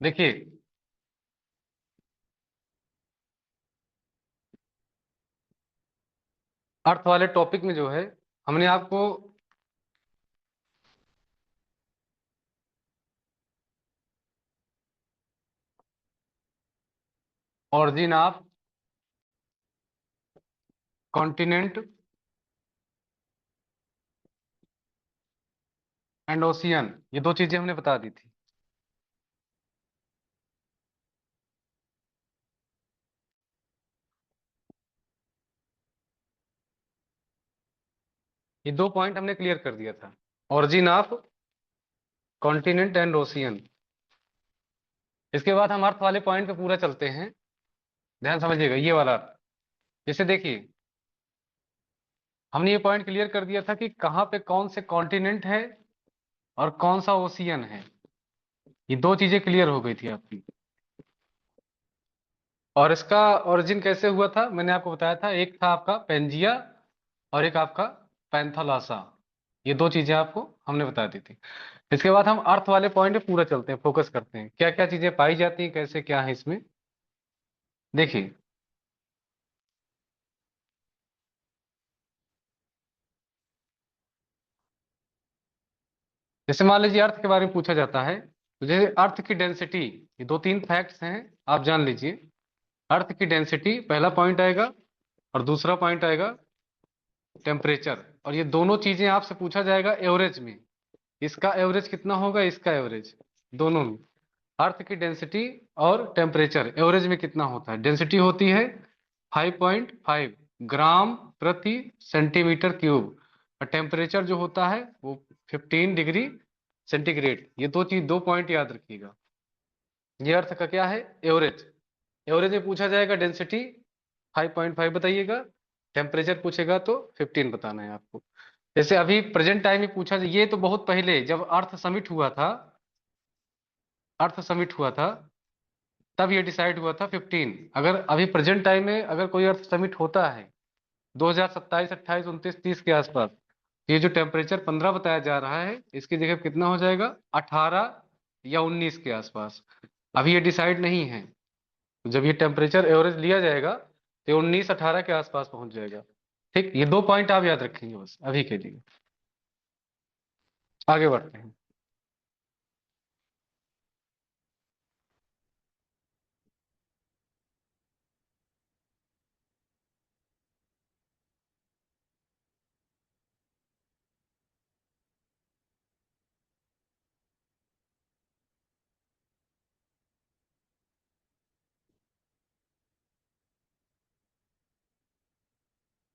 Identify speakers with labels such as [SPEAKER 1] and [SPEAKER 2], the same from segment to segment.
[SPEAKER 1] देखिए, अर्थ वाले टॉपिक में जो है हमने आपको origin of continent and ocean, ये दो चीजें हमने बता दी थी। ये दो पॉइंट हमने क्लियर कर दिया था, origin of continent and ocean. इसके बाद हम अर्थ वाले पॉइंट पे पूरा चलते हैं। ध्यान समझिएगा, ये वाला अर्थ। जैसे देखिए, हमने ये पॉइंट क्लियर कर दिया था कि कहाँ पे कौन से कॉन्टिनेंट है और कौन सा ओशियन है। ये दो चीजें क्लियर हो गई थी आपकी। और इसका ओरिजिन कैसे हुआ था मैंने आपको बताया था, एक था आपका पेंजिया और एक आपका पैंथालॉसा। ये दो चीजें आपको हमने बता दी थी। इसके बाद हम अर्थ वाले पॉइंट पे पूरा चलते हैं, फोकस करते हैं क्या क्या चीजें पाई जाती हैं, कैसे क्या है इसमें। देखिए, जैसे मान लीजिए अर्थ के बारे में पूछा जाता है, तो जैसे अर्थ की डेंसिटी, ये दो तीन फैक्ट्स हैं, आप जान लीजिए। अर्थ की डेंसिटी पहला पॉइंट आएगा, और दूसरा पॉइंट आएगा टेम्परेचर। और ये दोनों चीजें आपसे पूछा जाएगा एवरेज में, इसका एवरेज कितना होगा, इसका एवरेज, दोनों में। अर्थ की डेंसिटी और टेम्परेचर एवरेज में कितना होता है। डेंसिटी होती है 5.5 ग्राम प्रति सेंटीमीटर क्यूब, और टेम्परेचर जो होता है वो 15 डिग्री सेंटीग्रेड। ये दो चीज, दो पॉइंट याद रखिएगा। ये अर्थ का क्या है, एवरेज। एवरेज में पूछा जाएगा डेंसिटी 5.5 बताइएगा, टेम्परेचर पूछेगा तो 15 बताना है आपको। जैसे अभी प्रेजेंट टाइम में पूछा जाए, ये तो बहुत पहले जब अर्थ समिट हुआ था, अर्थ समिट हुआ था तब ये डिसाइड हुआ था 15। अगर अभी प्रेजेंट टाइम में अगर कोई अर्थ समिट होता है 2027, 28, 29, 30 के आसपास, ये जो टेम्परेचर 15 बताया जा रहा है, इसकी जगह कितना हो जाएगा, 18 या 19 के आसपास। अभी ये डिसाइड नहीं है। जब ये टेम्परेचर एवरेज लिया जाएगा तो 19-18 के आसपास पहुंच जाएगा। ठीक, ये दो पॉइंट आप याद रखेंगे बस अभी के लिए। आगे बढ़ते हैं।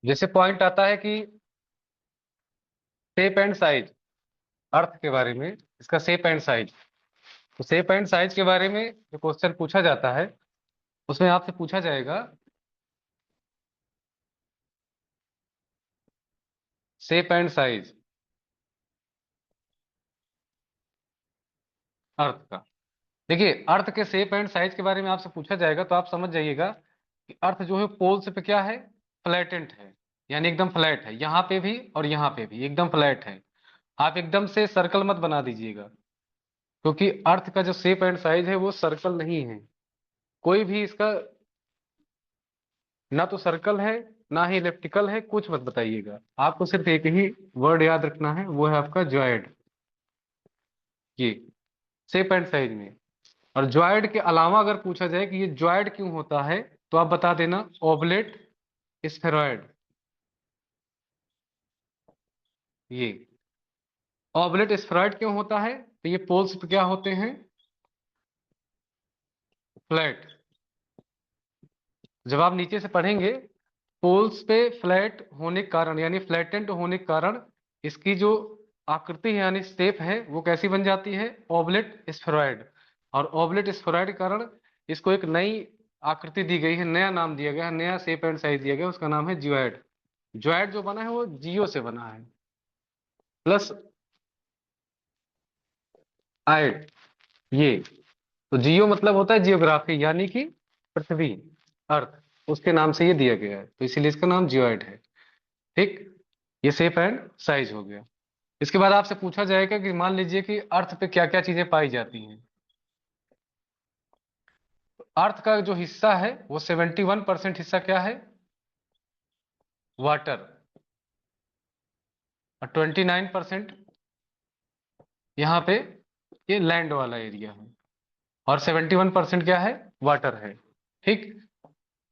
[SPEAKER 1] जैसे पॉइंट आता है कि शेप एंड साइज, अर्थ के बारे में, इसका शेप एंड साइज। तो शेप एंड साइज के बारे में जो क्वेश्चन पूछा जाता है, उसमें आपसे पूछा जाएगा शेप एंड साइज अर्थ का। देखिए, अर्थ के शेप एंड साइज के बारे में आपसे पूछा जाएगा तो आप समझ जाइएगा कि अर्थ जो है पोल्स पे क्या है, फ्लैटेंट है, यानी एकदम फ्लैट है। यहाँ पे भी और यहाँ पे भी एकदम फ्लैट है। आप एकदम से सर्कल मत बना दीजिएगा, क्योंकि अर्थ का जो शेप एंड साइज है वो सर्कल नहीं है। कोई भी इसका ना तो सर्कल है, ना ही इलिप्टिकल है, कुछ मत बताइएगा। आपको सिर्फ एक ही वर्ड याद रखना है, वो है आपका जॉयड। ये शेप एंड साइज में। और जॉयड के अलावा अगर पूछा जाए कि ये जॉयड क्यों होता है, तो आप बता देना ओवलेट स्फेरॉइड। ये ओवलेट स्फेरॉइड क्यों होता है, तो ये पोल्स पे क्या होते हैं, फ्लैट। जब आप नीचे से पढ़ेंगे, पोल्स पे फ्लैट होने के कारण, यानी फ्लैटेंट होने के कारण, इसकी जो आकृति है यानी शेप है वो कैसी बन जाती है, ओवलेट स्फेरॉइड। और ओवलेट स्फेरॉइड के कारण इसको एक नई आकृति दी गई है, नया नाम दिया गया है, नया शेप एंड साइज दिया गया है, उसका नाम है जियोइड। जियोइड जो बना है वो जियो से बना है, प्लस आइड। ये तो जियो मतलब होता है जियोग्राफी, यानी कि पृथ्वी, अर्थ, उसके नाम से ये दिया गया है, तो इसीलिए इसका नाम जियोइड है। ठीक, ये शेप एंड साइज हो गया। इसके बाद आपसे पूछा जाएगा कि मान लीजिए कि अर्थ पे क्या क्या चीजें पाई जाती हैं। अर्थ का जो हिस्सा है वो 71% हिस्सा क्या है, वाटर, और 29% यहाँ पे ये लैंड वाला एरिया है, और 71% क्या है, वाटर है। ठीक।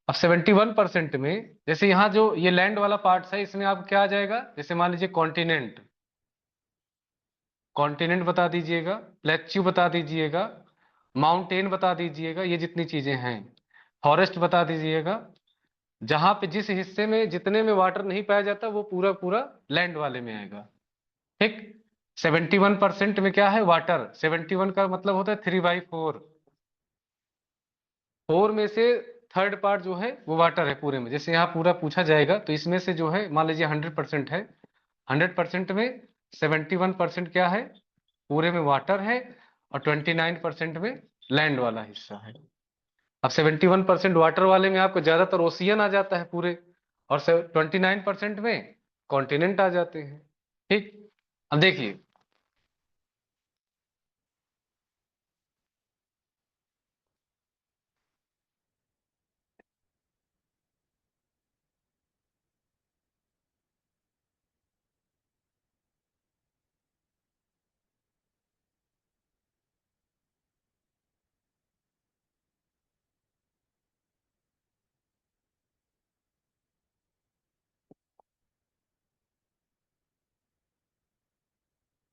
[SPEAKER 1] अब 71% में जैसे यहाँ जो ये लैंड वाला पार्ट है, इसमें आप क्या आ जाएगा, जैसे मान लीजिए कॉन्टिनेंट, कॉन्टिनेंट बता दीजिएगा, प्लेट्यू बता दीजिएगा, माउंटेन बता दीजिएगा, ये जितनी चीजें हैं, फॉरेस्ट बता दीजिएगा। जहां पे जिस हिस्से में जितने में वाटर नहीं पाया जाता वो पूरा पूरा लैंड वाले में आएगा। ठीक। 71% में क्या है, वाटर, 71 का मतलब होता है 3/4, 4 में से थर्ड पार्ट जो है वो वाटर है पूरे में। जैसे यहाँ पूरा पूछा जाएगा तो इसमें से जो है मान लीजिए 100% है, 100% में 71% क्या है, पूरे में वाटर है, और 29% में लैंड वाला हिस्सा है। अब 71% वाटर वाले में आपको ज्यादातर ओशियन आ जाता है पूरे, और 29% में कॉन्टिनेंट आ जाते हैं। ठीक। अब देखिए,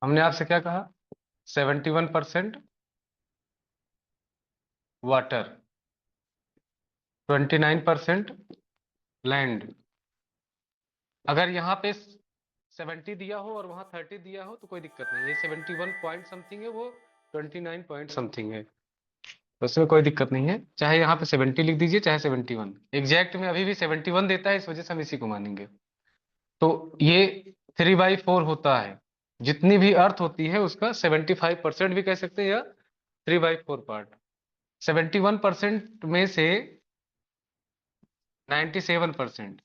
[SPEAKER 1] हमने आपसे क्या कहा, 71% वाटर, 29% लैंड। अगर यहाँ पे 70 दिया हो और वहां 30 दिया हो तो कोई दिक्कत नहीं है, 71 पॉइंट समथिंग है, वो 29 पॉइंट समथिंग है, तो उसमें कोई दिक्कत नहीं है। चाहे यहाँ पे 70 लिख दीजिए, चाहे 71, एग्जैक्ट में अभी भी 71 देता है, इस वजह से हम इसी को मानेंगे। तो ये 3/4 होता है, जितनी भी अर्थ होती है उसका 75% भी कह सकते हैं, या 3/4 पार्ट। 71% में से 97%,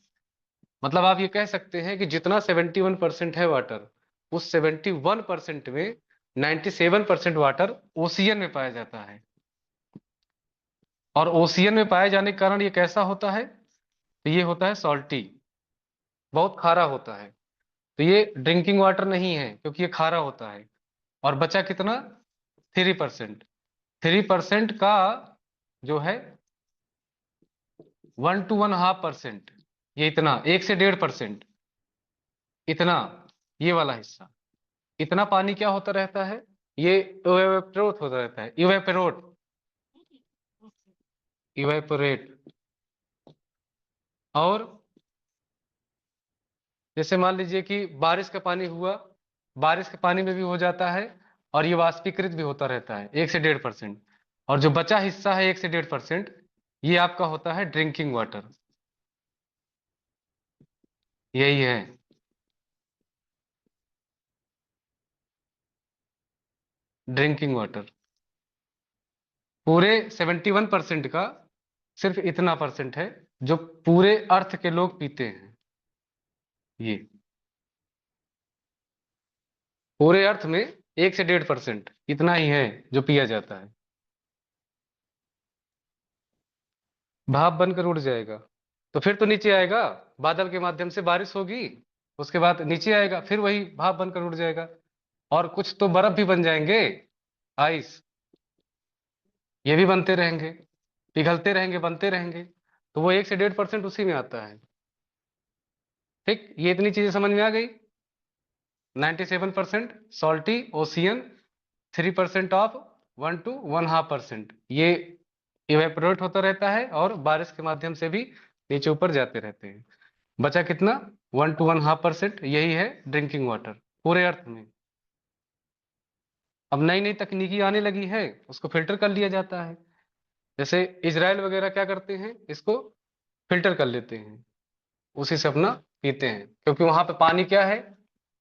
[SPEAKER 1] मतलब आप ये कह सकते हैं कि जितना 71% है वाटर, उस 71% में 97% वाटर ओशियन में पाया जाता है। और ओशियन में पाए जाने के कारण ये कैसा होता है, तो ये होता है सॉल्टी, बहुत खारा होता है। तो ये ड्रिंकिंग वाटर नहीं है क्योंकि ये खारा होता है। और बचा कितना, 3%। 3% का जो है 1 to 1.5%, ये इतना, 1 से 1.5%, इतना, ये वाला हिस्सा, इतना पानी क्या होता रहता है, ये इवेपोरेट होता रहता है, इवेपोरेट, इवेपोरेट। और जैसे मान लीजिए कि बारिश का पानी हुआ, बारिश के पानी में भी हो जाता है, और ये वाष्पीकृत भी होता रहता है 1 से 1.5%। और जो बचा हिस्सा है 1 से 1.5%, ये आपका होता है ड्रिंकिंग वाटर, यही है ड्रिंकिंग वाटर। पूरे 71% का सिर्फ इतना परसेंट है जो पूरे अर्थ के लोग पीते हैं। ये पूरे अर्थ में 1 से 1.5% इतना ही है जो पिया जाता है। भाप बनकर उड़ जाएगा तो फिर तो नीचे आएगा, बादल के माध्यम से बारिश होगी, उसके बाद नीचे आएगा, फिर वही भाप बनकर उड़ जाएगा। और कुछ तो बर्फ भी बन जाएंगे, आइस, ये भी बनते रहेंगे, पिघलते रहेंगे, बनते रहेंगे, तो वो 1 से 1.5% उसी में आता है। ठीक, ये इतनी चीजें समझ में आ गई। 97% सॉल्टी ओशियन, 3% ऑफ 1 to 1.5%, ये इवेपोरेट होता रहता है और बारिश के माध्यम से भी नीचे ऊपर जाते रहते हैं। बचा कितना, 1 to 1.5%, यही है ड्रिंकिंग वाटर पूरे अर्थ में। अब नई नई तकनीकी आने लगी है, उसको फिल्टर कर लिया जाता है। जैसे इजराइल वगैरह क्या करते हैं, इसको फिल्टर कर लेते हैं, उसी से अपना पीते हैं, क्योंकि वहां पे पानी क्या है,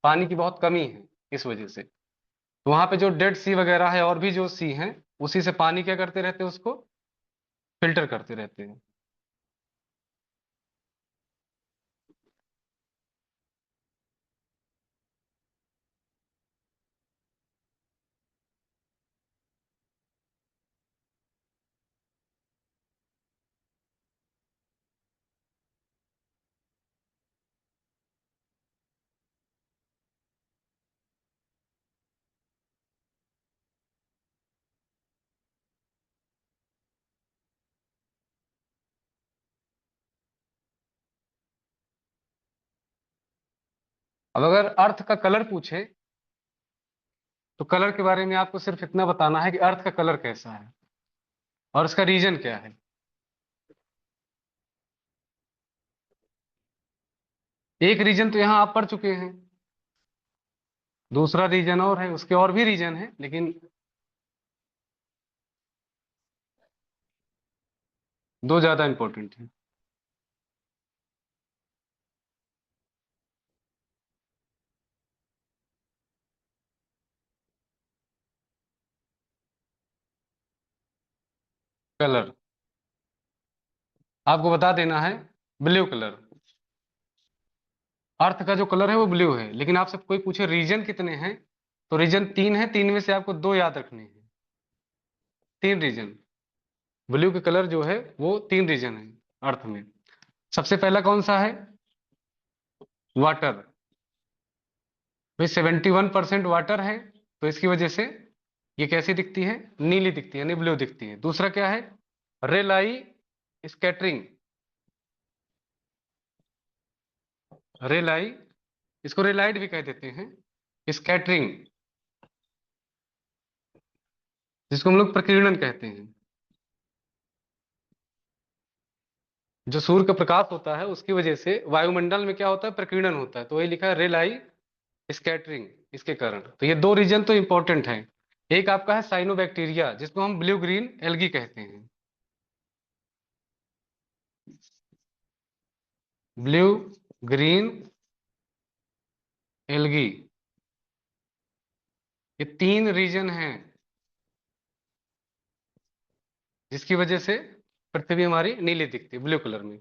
[SPEAKER 1] पानी की बहुत कमी है, इस वजह से। तो वहां पे जो डेड सी वगैरह है और भी जो सी हैं, उसी से पानी क्या करते रहते हैं, उसको फिल्टर करते रहते हैं। अब अगर अर्थ का कलर पूछे तो कलर के बारे में आपको सिर्फ इतना बताना है कि अर्थ का कलर कैसा है और उसका रीजन क्या है। एक रीजन तो यहाँ आप पढ़ चुके हैं, दूसरा रीजन और है, उसके और भी रीजन है, लेकिन दो ज्यादा इंपॉर्टेंट है। कलर आपको बता देना है, ब्लू कलर। अर्थ का जो कलर है वो ब्लू है, लेकिन आपसे कोई पूछे रीजन कितने हैं, तो रीजन तीन है, तीन में से आपको दो याद रखने हैं। तीन रीजन, ब्लू के कलर जो है वो तीन रीजन है अर्थ में। सबसे पहला कौन सा है? वाटर। भाई 71% वाटर है, तो इसकी वजह से ये कैसी दिखती है? नीली दिखती है, यानी ब्लू दिखती है। दूसरा क्या है? रेलाई स्कैटरिंग। रेलाई, इसको रेलाइट भी कह देते हैं। स्कैटरिंग, जिसको हम लोग प्रकीर्णन कहते हैं। जो सूर्य का प्रकाश होता है उसकी वजह से वायुमंडल में क्या होता है? प्रकीर्णन होता है, तो वही लिखा है रेलाई स्कैटरिंग, इसके कारण। तो ये दो रीजन तो इंपॉर्टेंट है। एक आपका है साइनोबैक्टीरिया, जिसको हम ब्लू ग्रीन एल्गी कहते हैं। ब्लू ग्रीन एल्गी, ये तीन रीजन हैं जिसकी वजह से पृथ्वी हमारी नीली दिखती है ब्लू कलर में।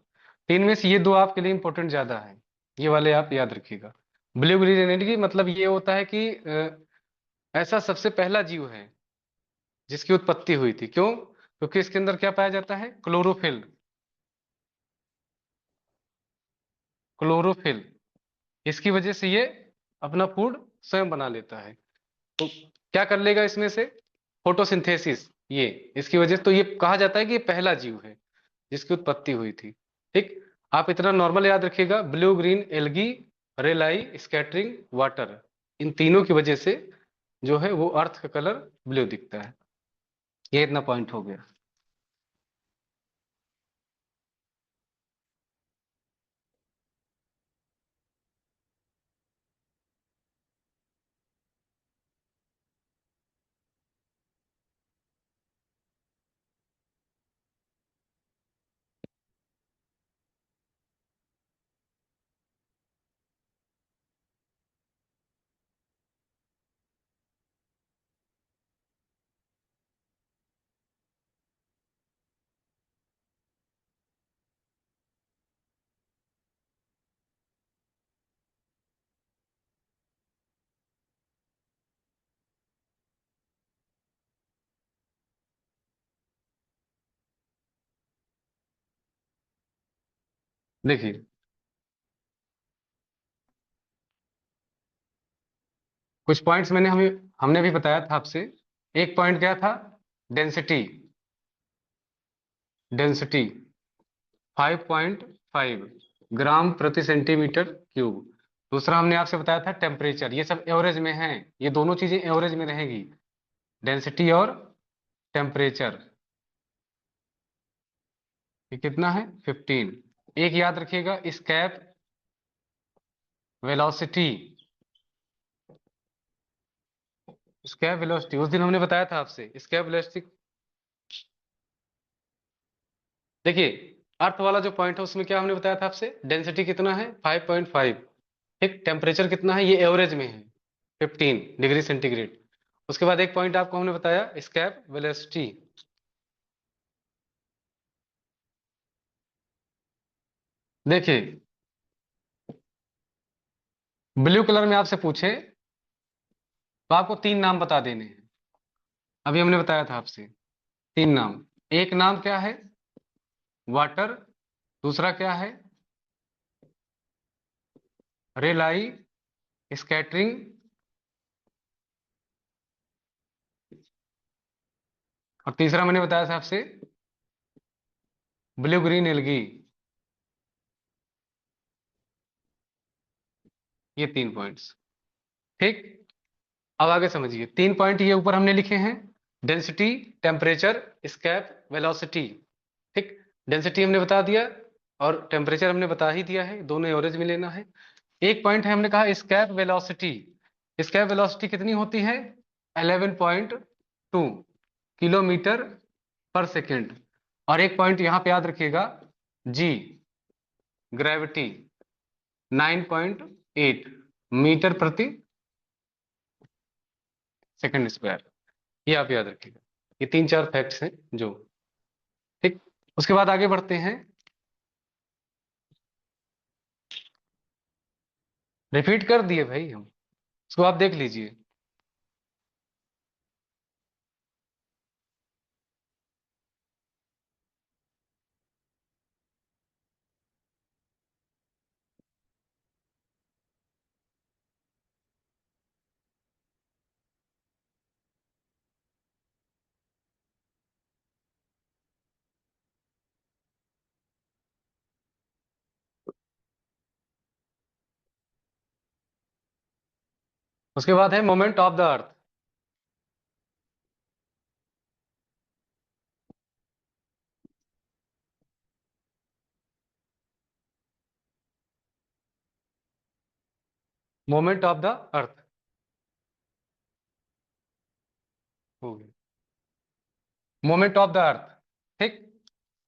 [SPEAKER 1] तीन में से ये दो आपके लिए इंपॉर्टेंट ज्यादा है, ये वाले आप याद रखिएगा। ब्लू ग्रीन एल्गी मतलब ये होता है कि ऐसा सबसे पहला जीव है जिसकी उत्पत्ति हुई थी। क्यों? क्योंकि इसके अंदर क्या पाया जाता है? क्लोरोफिल। क्लोरोफिल, इसकी वजह से ये अपना फूड स्वयं बना लेता है। तो क्या कर लेगा इसमें से? फोटोसिंथेसिस। ये इसकी वजह से तो ये कहा जाता है कि ये पहला जीव है जिसकी उत्पत्ति हुई थी। ठीक, आप इतना नॉर्मल याद रखिएगा, blue green algae, Rayleigh scattering, water, इन तीनों की वजह से जो है वो अर्थ का कलर ब्लू दिखता है। ये इतना पॉइंट हो गया। देखिए, कुछ पॉइंट्स हमें हमने भी बताया था आपसे। एक पॉइंट क्या था? डेंसिटी। डेंसिटी 5.5 ग्राम प्रति सेंटीमीटर क्यूब। दूसरा हमने आपसे बताया था टेम्परेचर। ये सब एवरेज में है, ये दोनों चीजें एवरेज में रहेगी, डेंसिटी और टेम्परेचर। ये कितना है? 15। एक याद रखिएगा, स्केप वेलोसिटी। स्केप वेलोसिटी उस दिन हमने बताया था आपसे, स्केप वेलोसिटी। देखिए, अर्थ वाला जो पॉइंट है उसमें क्या हमने बताया था आपसे? डेंसिटी कितना है? 5.5। ठीक, टेम्परेचर कितना है? ये एवरेज में है, 15 डिग्री सेंटीग्रेड। उसके बाद एक पॉइंट आपको हमने बताया, स्केप वेलोसिटी। देखिए, ब्लू कलर में आपसे पूछे तो आपको तीन नाम बता देने हैं। अभी हमने बताया था आपसे तीन नाम। एक नाम क्या है? वाटर। दूसरा क्या है? रेलाई स्कैटरिंग। और तीसरा मैंने बताया था आपसे ब्लू ग्रीन एल्गी। ये 3 पॉइंट्स। ठीक, अब आगे समझिए। 3 पॉइंट ये ऊपर हमने लिखे हैं, डेंसिटी, टेम्परेचर, एस्केप वेलोसिटी। ठीक, डेंसिटी हमने बता दिया और टेम्परेचर हमने बता ही दिया है, दोनों एवरेज में लेना है। एक पॉइंट है, हमने कहा एस्केप वेलोसिटी। एस्केप वेलोसिटी कितनी होती है? 11.2 किलोमीटर पर सेकेंड। और एक पॉइंट यहां पे याद रखिएगा, जी, ग्रेविटी 9.8 मीटर प्रति सेकंड स्क्वायर। ये आप याद रखिएगा। ये 3-4 फैक्ट्स हैं जो। ठीक, उसके बाद आगे बढ़ते हैं। रिपीट कर दिए भाई हम, उसको आप देख लीजिए। उसके बाद है moment of the earth. Moment of the earth हो गया, मोमेंट ऑफ द अर्थ। ठीक,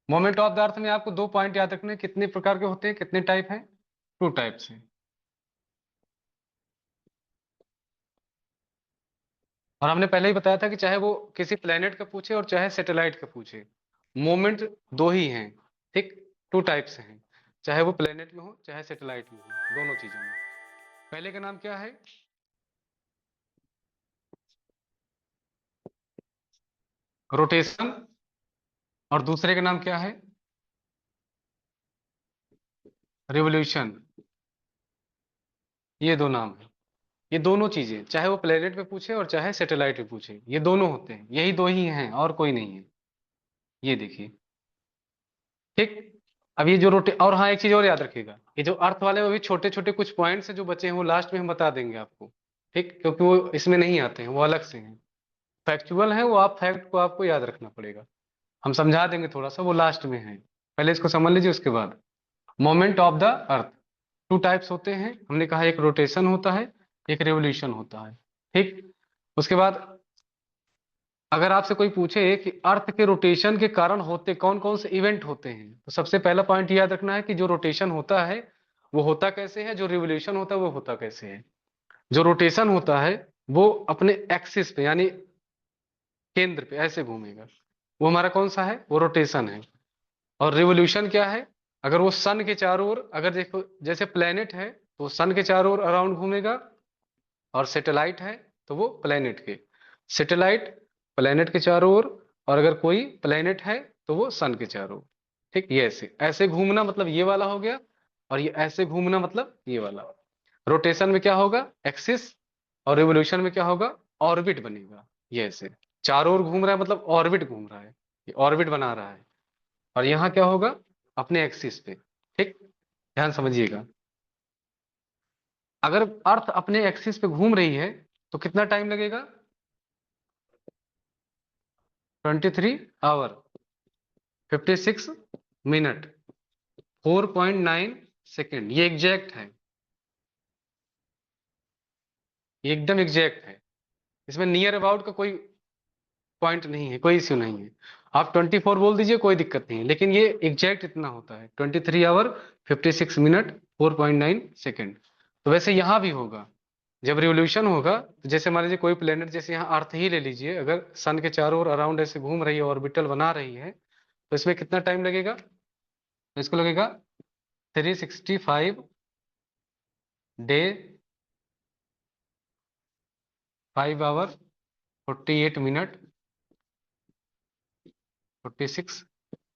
[SPEAKER 1] मोमेंट ऑफ द अर्थ में आपको 2 पॉइंट याद रखने हैं। कितने प्रकार के होते हैं, कितने टाइप हैं? 2 टाइप्स हैं। और हमने पहले ही बताया था कि चाहे वो किसी प्लेनेट का पूछे और चाहे सैटेलाइट का पूछे, मोमेंट दो ही हैं। ठीक, 2 टाइप्स हैं, चाहे वो प्लेनेट में हो चाहे सैटेलाइट में हो, दोनों चीजों में। पहले का नाम क्या है? रोटेशन। और दूसरे का नाम क्या है? रिवोल्यूशन। ये 2 नाम है। ये दोनों चीजें, चाहे वो प्लेनेट पे पूछे और चाहे सैटेलाइट पे पूछे, ये दोनों होते हैं, यही दो ही हैं और कोई नहीं है। ये देखिए। ठीक, अब ये जो रोटे, और हाँ एक चीज और याद रखिएगा, ये जो अर्थ वाले, वो भी छोटे छोटे कुछ पॉइंट्स हैं जो बचे हैं, वो लास्ट में हम बता देंगे आपको। ठीक, क्योंकि वो इसमें नहीं आते हैं, वो अलग से हैं, फैक्चुअल हैं वो। आप फैक्ट को आपको याद रखना पड़ेगा, हम समझा देंगे थोड़ा सा, वो लास्ट में है। पहले इसको समझ लीजिए, उसके बाद। Moment of the earth 2 types होते हैं, हमने कहा एक रोटेशन होता है, एक रेवोल्यूशन होता है। ठीक, उसके बाद अगर आपसे कोई पूछे कि अर्थ के रोटेशन के कारण होते कौन कौन से इवेंट होते हैं, तो सबसे पहला पॉइंट याद रखना है कि जो रोटेशन होता है वो होता कैसे है, जो रिवोल्यूशन होता है वो होता कैसे है। जो रोटेशन होता है वो अपने एक्सिस पे, यानी केंद्र पे ऐसे घूमेगा, वो हमारा कौन सा है? वो रोटेशन है। और रिवोल्यूशन क्या है? अगर वो सन के चारों ओर, अगर देखो जैसे प्लेनेट है तो सन के चारों ओर अराउंड घूमेगा, और सैटेलाइट है तो वो प्लेनेट के, सैटेलाइट प्लेनेट के चारों ओर, और अगर कोई प्लेनेट है तो वो सन के चारों ओर। ठीक, ये ऐसे ऐसे घूमना मतलब ये वाला हो गया, और ये ऐसे घूमना मतलब ये वाला। रोटेशन में क्या होगा? एक्सिस। और रिवोल्यूशन में क्या होगा? ऑर्बिट बनेगा। ये ऐसे चारों ओर घूम रहा है मतलब ऑर्बिट घूम रहा है, ये ऑर्बिट बना रहा है। और यहाँ क्या होगा? अपने एक्सिस पे। ठीक, ध्यान समझिएगा। अगर अर्थ अपने एक्सिस पे घूम रही है तो कितना टाइम लगेगा? 23 आवर, 56 मिनट, 4.9 सेकेंड। ये एग्जैक्ट है, ये एकदम एग्जैक्ट है। इसमें नियर अबाउट का कोई पॉइंट नहीं है, कोई इश्यू नहीं है। आप 24 बोल दीजिए, कोई दिक्कत नहीं है, लेकिन ये एग्जैक्ट इतना होता है, 23 आवर 56 मिनट 4.9 सेकेंड। तो वैसे यहां भी होगा, जब रिवोल्यूशन होगा तो जैसे मान लीजिए कोई प्लेनेट, जैसे यहाँ अर्थ ही ले लीजिए, अगर सन के चारों ओर अराउंड ऐसे घूम रही है, ऑर्बिटल बना रही है, तो इसमें कितना टाइम लगेगा? तो इसको लगेगा 365 डे, 5 आवर 48 मिनट 46,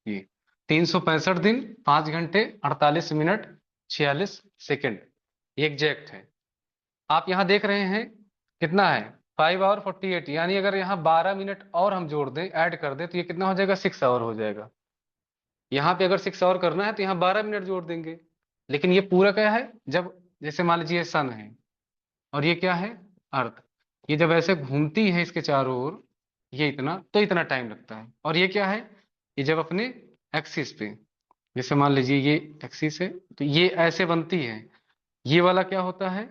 [SPEAKER 1] ये 365 दिन 5 घंटे 48 मिनट 46 सेकेंड। ये एग्जैक्ट है। आप यहाँ देख रहे हैं कितना है? 5 आवर 48, यानी अगर यहाँ 12 मिनट और हम जोड़ दें, ऐड कर दें, तो ये कितना हो जाएगा? 6 आवर हो जाएगा। यहाँ पे अगर 6 आवर करना है तो यहाँ 12 मिनट जोड़ देंगे। लेकिन ये पूरा क्या है? जब जैसे मान लीजिए सन है और ये क्या है, अर्थ। ये जब ऐसे घूमती है इसके चारों ओर, ये इतना तो इतना टाइम लगता है। और ये क्या है, ये जब अपने एक्सिस पे, जैसे मान लीजिए ये एक्सिस है तो ये ऐसे बनती है, ये वाला क्या होता है,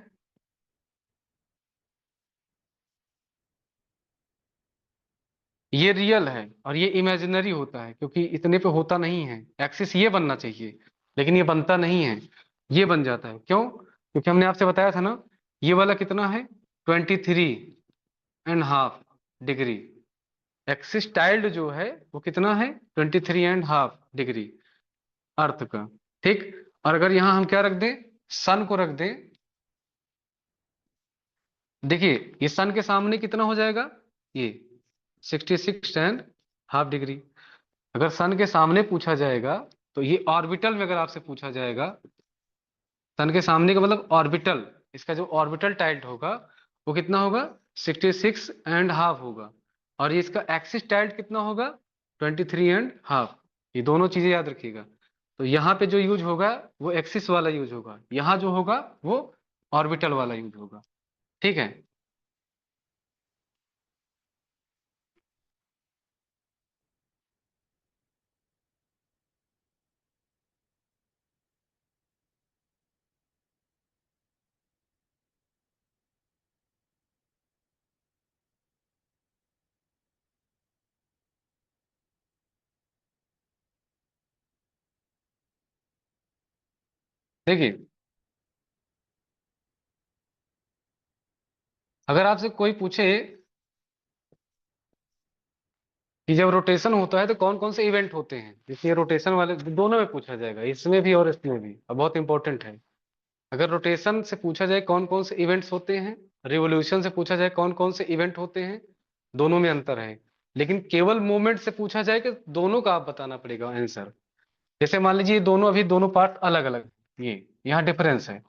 [SPEAKER 1] ये रियल है और ये इमेजिनरी होता है, क्योंकि इतने पे होता नहीं है। एक्सिस ये बनना चाहिए लेकिन ये बनता नहीं है, ये बन जाता है। क्यों? क्योंकि हमने आपसे बताया था ना, ये वाला कितना है, 23.5 डिग्री। एक्सिस टाइल्ड जो है वो कितना है, 23.5 डिग्री अर्थ का। ठीक। और अगर यहां हम क्या रख दें, सन को रख दें, देखिए ये सन के सामने कितना हो जाएगा, ये 66.5 डिग्री। अगर सन के सामने पूछा जाएगा तो ये ऑर्बिटल में अगर आपसे पूछा जाएगा, सन के सामने का मतलब ऑर्बिटल, इसका जो ऑर्बिटल टाइल्ट होगा वो कितना होगा, 66.5 होगा। और ये इसका एक्सिस टाइल्ट कितना होगा, 23.5। ये दोनों चीजें याद रखिएगा। तो यहाँ पे जो यूज होगा वो एक्सिस वाला यूज होगा, यहाँ जो होगा वो ऑर्बिटल वाला यूज होगा। ठीक है। देखिए अगर आपसे कोई पूछे कि जब रोटेशन होता है तो कौन कौन से इवेंट होते हैं, जैसे ये रोटेशन वाले दोनों में पूछा जाएगा, इसमें भी और इसमें भी, और बहुत इंपॉर्टेंट है। अगर रोटेशन से पूछा जाए कौन कौन से इवेंट्स होते हैं, रिवोल्यूशन से पूछा जाए कौन कौन से इवेंट होते हैं, दोनों में अंतर है। लेकिन केवल मूवमेंट से पूछा जाए कि दोनों का आप बताना पड़ेगा आंसर। जैसे मान लीजिए ये दोनों अभी दोनों पार्ट अलग अलग, ये यहाँ डिफरेंस है।